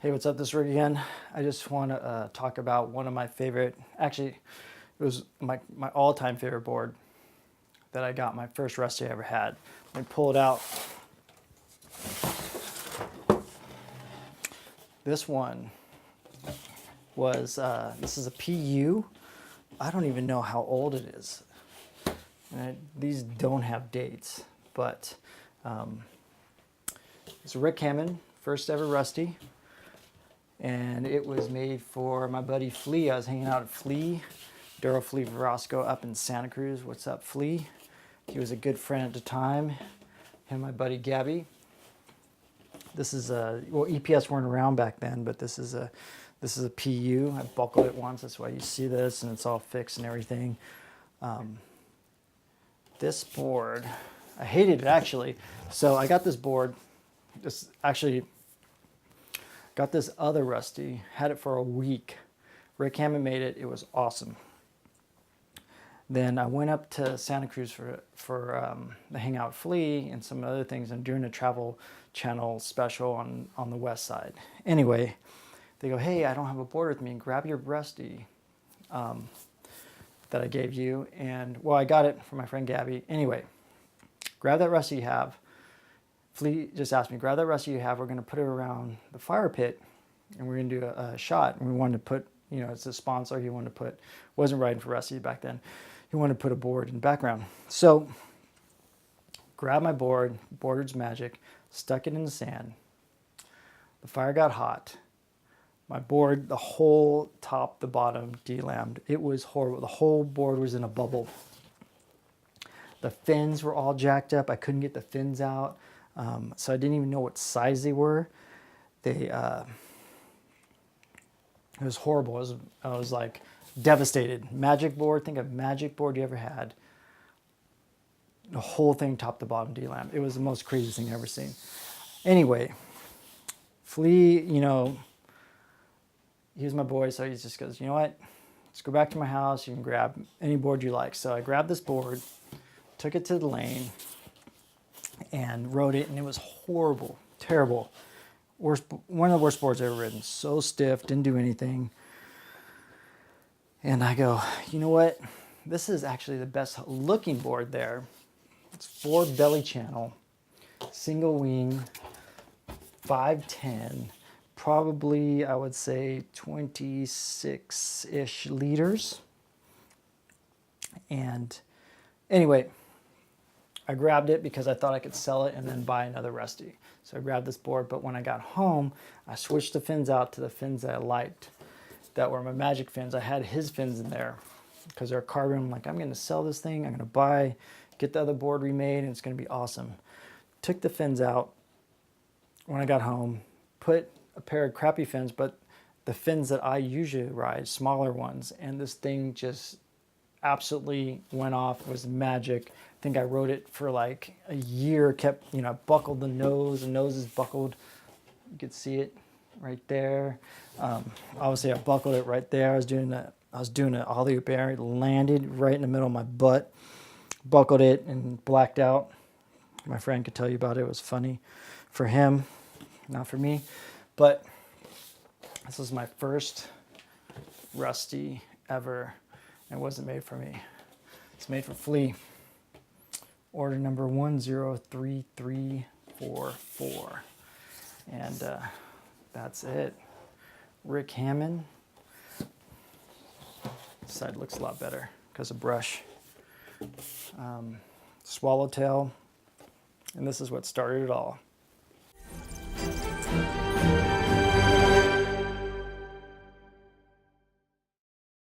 Hey, what's up? This is Rick again. I just want to talk about one of my favorite, actually, it was my all-time favorite board that I got, my first Rusty I ever had. Let me pull it out. This one was, this is a PU. I don't even know how old it is. These don't have dates, but it's a Rick Hammond, first ever Rusty. And it was made for my buddy Flea. I was hanging out at Flea, Duro Flea Verosco up in Santa Cruz. What's up, Flea? He was a good friend at the time. Him and my buddy Gabby. This is a, well, EPS weren't around back then, but this is a PU. I buckled it once, that's why you see this, and it's all fixed and everything. This board, I hated it actually. So I got this board, got this other Rusty, had it for a week. Rick Hammond made it, it was awesome. Then I went up to Santa Cruz for the Hangout Flea and some other things. I'm doing a Travel Channel special on the west side. Anyway, they go, hey, I don't have a board with me, grab your Rusty that I gave you. And well, I got it from my friend Gabby. Anyway, grab that Rusty you have. Flea just asked me, grab that Rusty you have, we're gonna put it around the fire pit and we're gonna do a shot. And we wanted to put, you know, it's a sponsor, he wanted to put, wasn't riding for Rusty back then, he wanted to put a board in the background. So, grabbed my board, board's magic, stuck it in the sand. The fire got hot. My board, the whole top, the bottom, de-lammed. It was horrible. The whole board was in a bubble. The fins were all jacked up. I couldn't get the fins out. So I didn't even know what size they were. It was horrible. I was like devastated. Magic board, think of magic board you ever had. The whole thing top to bottom de-lammed. It was the most crazy thing I've ever seen. Anyway, Flea, you know, he was my boy, so he just goes, you know what? Let's go back to my house. You can grab any board you like. So I grabbed this board, took it to the lane, and rode it, and it was horrible, terrible. Worst, one of the worst boards I've ever ridden. So stiff, didn't do anything. And I go, you know what? This is actually the best looking board there. It's 4 belly channel, single wing, 510, probably I would say 26-ish liters. And anyway, I grabbed it because I thought I could sell it and then buy another Rusty. So I grabbed this board, but when I got home, I switched the fins out to the fins that I liked, that were my magic fins. I had his fins in there because they're carbon. I'm like, I'm gonna sell this thing, I'm gonna get the other board remade, and it's gonna be awesome. Took the fins out when I got home, put a pair of crappy fins, but the fins that I usually ride, smaller ones, and this thing just absolutely went off. It was magic. I think I rode it for like a year, kept, you know, buckled the nose is buckled. You could see it right there. Obviously I buckled it right there. I was doing an ollie bear, it landed right in the middle of my butt, buckled it and blacked out. My friend could tell you about it. It was funny for him, not for me. But this was my first Rusty ever. It wasn't made for me. It's made for Flea. Order number 103344. And that's it. Rick Hammond. This side looks a lot better because of brush. Swallowtail. And this is what started it all.